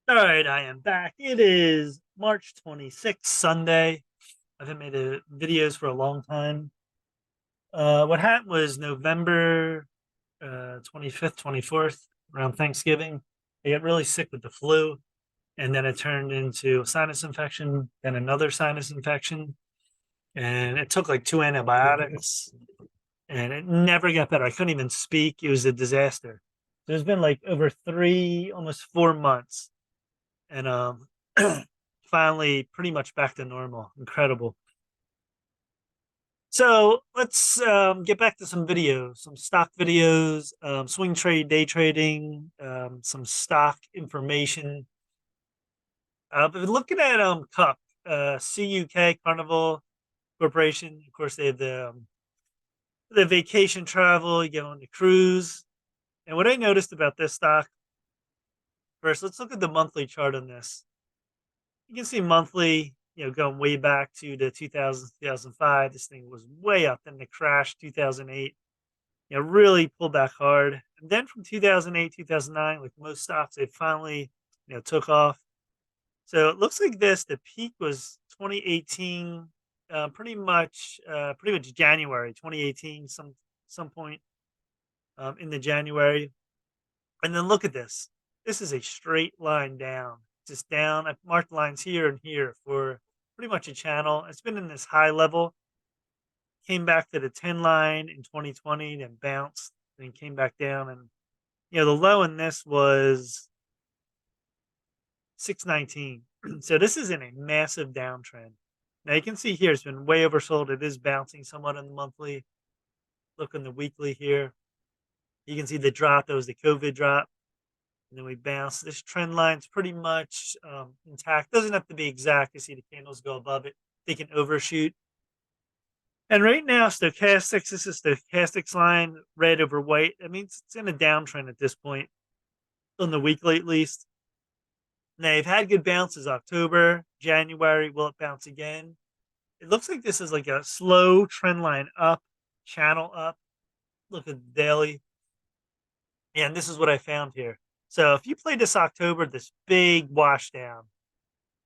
All right, I am back. It is March 26th, Sunday. I haven't made videos for a long time. What happened was November 25th, 24th, around Thanksgiving. I got really sick with the flu, and then it turned into a sinus infection, then another sinus infection, and it took like two antibiotics, and it never got better. I couldn't even speak. It was a disaster. There's been like over three, almost 4 months, and finally pretty much back to normal. Incredible. So let's get back to some videos, some stock videos, swing trade, day trading, some stock information. But looking at Cup, CUK Carnival Corporation. Of course, they have the vacation travel. You get on the cruise. And what I noticed about this stock first, let's look at the monthly chart on this. You can see monthly, going way back to the 2000s, 2005. This thing was way up. Then the crash 2008, really pulled back hard. And then from 2008, 2009, like most stocks, it finally, took off. So it looks like this. The peak was 2018, pretty much January 2018, some point in the January. And then look at this. This is a straight line down, just down. I've marked lines here and here for pretty much a channel. It's been in this high level, came back to the 10 line in 2020, then bounced, then came back down. And, the low in this was 619. So this is in a massive downtrend. Now you can see here it's been way oversold. It is bouncing somewhat on the monthly. Look on the weekly here. You can see the drop. That was the COVID drop. And then we bounce. This trend line's pretty much intact. Doesn't have to be exact. You see the candles go above it. They can overshoot. And right now, stochastics, this is stochastics line, red over white. I mean, it's in a downtrend at this point, on the weekly at least. Now, they've had good bounces October, January. Will it bounce again? It looks like this is like a slow trend line up, channel up. Look at the daily. And this is what I found here. So if you play this October, this big wash down,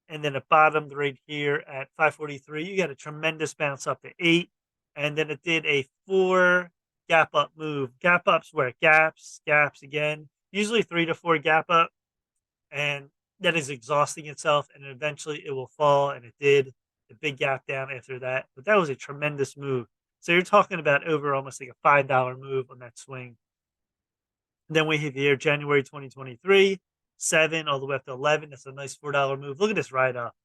and then it bottomed right here at 543, you got a tremendous bounce up to 8. And then it did a 4 gap up move. Gap ups where it gaps again, usually 3 to 4 gap up. And that is exhausting itself. And eventually it will fall. And it did a big gap down after that. But that was a tremendous move. So you're talking about over almost like a $5 move on that swing. And then we have here January 2023, 7 all the way up to 11. That's a nice $4 move. Look at this ride up.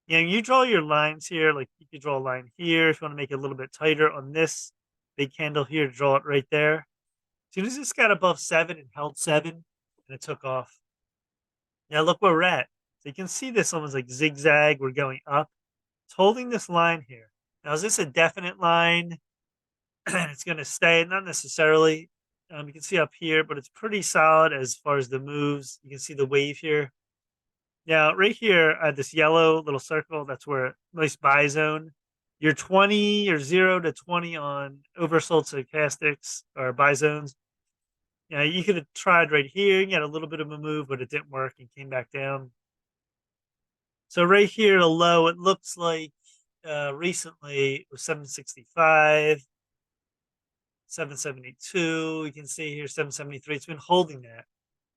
You draw your lines here. Like you could draw a line here if you want to make it a little bit tighter on this big candle here. Draw it right there. As soon as this got above 7 and held 7, and it took off. Now look where we're at. So you can see this almost like zigzag. We're going up. It's holding this line here. Now is this a definite line? And it's going to stay? Not necessarily. You can see up here, but it's pretty solid as far as the moves. You can see the wave here. Now, right here, this yellow little circle, that's where nice buy zone. Your 20 or 0 to 20 on oversold stochastics or buy zones. You could have tried right here. You had a little bit of a move, but it didn't work and came back down. So right here, the low, it looks like recently it was 765, 772. You can see here 773. It's been holding that.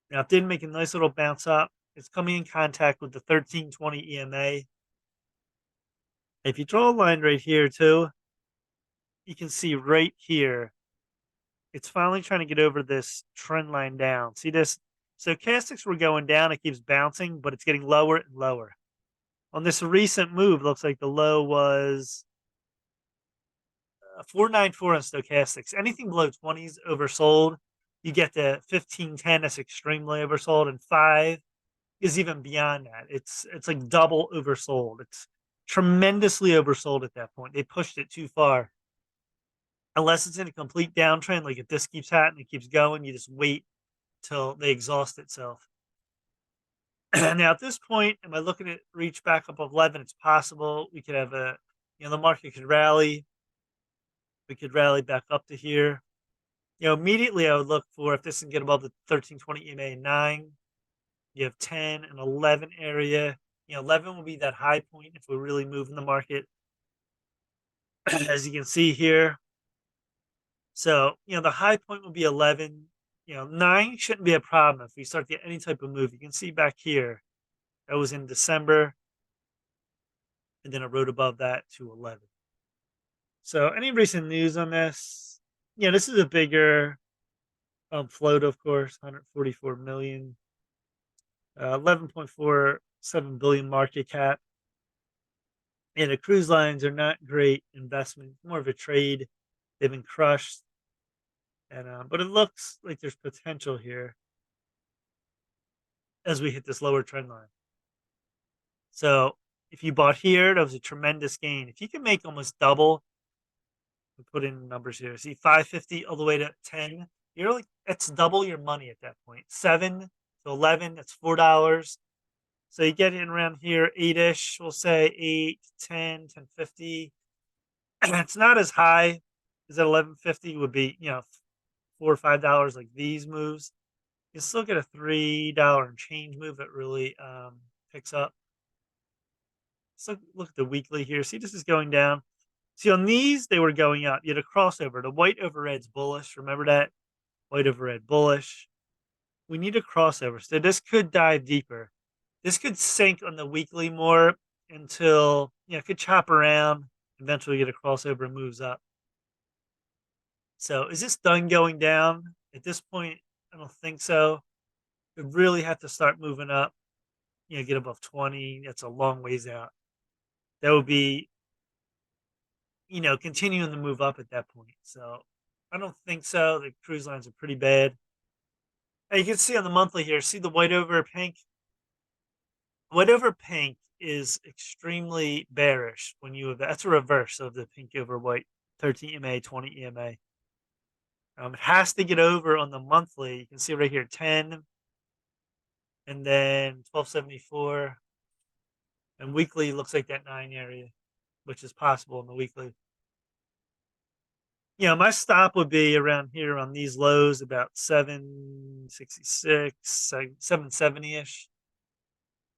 Now, it did make a nice little bounce up. It's coming in contact with the 1320 EMA. If you draw a line right here too, you can see right here, it's finally trying to get over this trend line down. See this? Stochastics were going down. It keeps bouncing, but it's getting lower and lower. On this recent move, looks like the low was 494 on stochastics. Anything below 20 is oversold. You get to 1510, that's extremely oversold, and 5 is even beyond that. It's like double oversold. It's tremendously oversold at that point. They pushed it too far. Unless it's in a complete downtrend, like if this keeps happening, it keeps going, you just wait till they exhaust itself. Now at this point, am I looking at reach back up of 11? It's possible. We could have the market could rally. We could rally back up to here. Immediately I would look for if this can get above the 1320 EMA 9. You have 10 and 11 area. 11 will be that high point if we're really moving the market, as you can see here. So, the high point will be 11. 9 shouldn't be a problem if we start to get any type of move. You can see back here, that was in December, and then I wrote above that to 11. So, any recent news on this? This is a bigger float, of course, 144 million, 11.47 billion market cap. And the cruise lines are not great investment, more of a trade. They've been crushed, and but it looks like there's potential here as we hit this lower trend line. So if you bought here, that was a tremendous gain. If you can make almost double, we put in numbers here. See, 550 all the way to 10. You're like, that's double your money at that point. 7 to 11, that's $4. So you get in around here, 8-ish, we'll say 8, 10, 1050. It's not as high as at 1150 would be, $4 or $5 like these moves. You still get a $3 and change move that really picks up. So look at the weekly here. See, this is going down. See, on these, they were going up. You had a crossover. The white over red's bullish. Remember that? White over red bullish. We need a crossover. So this could dive deeper. This could sink on the weekly more until, it could chop around. Eventually get a crossover and moves up. So is this done going down? At this point, I don't think so. We really have to start moving up, get above 20. That's a long ways out. That would be, continuing to move up at that point. So I don't think so. The cruise lines are pretty bad. And you can see on the monthly here, see the white over pink? White over pink is extremely bearish when you have, that's a reverse of the pink over white, 13 EMA, 20 EMA. It has to get over on the monthly. You can see right here, 10, and then 1274. And weekly looks like that 9 area, which is possible in the weekly. My stop would be around here on these lows, about 766, 770-ish.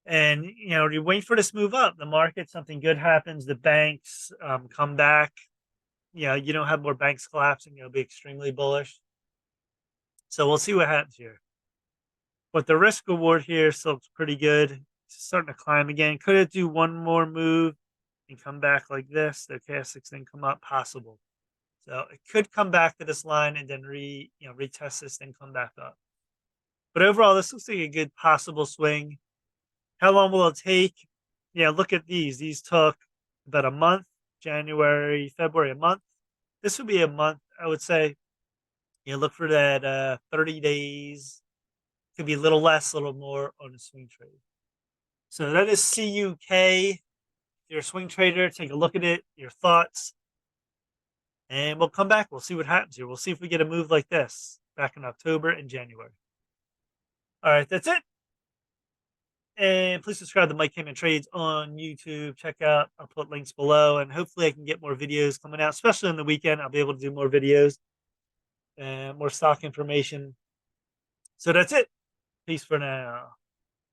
And, you wait for this move up. The market, something good happens. The banks come back. You don't have more banks collapsing. It'll be extremely bullish. So we'll see what happens here. But the risk reward here still looks pretty good. It's starting to climb again. Could it do one more move and come back like this? The KS6 thing come up? Possible. So it could come back to this line and then retest this, then come back up. But overall, this looks like a good possible swing. How long will it take? Look at these. These took about a month, January, February, a month. This would be a month, I would say. Look for that 30 days. Could be a little less, a little more on a swing trade. So that is CUK. If you're a swing trader, take a look at it, your thoughts. And we'll come back. We'll see what happens here. We'll see if we get a move like this back in October and January. All right, that's it. And please subscribe to Mike Heyman Trades on YouTube. Check out, I'll put links below. And hopefully I can get more videos coming out, especially on the weekend. I'll be able to do more videos and more stock information. So that's it. Peace for now.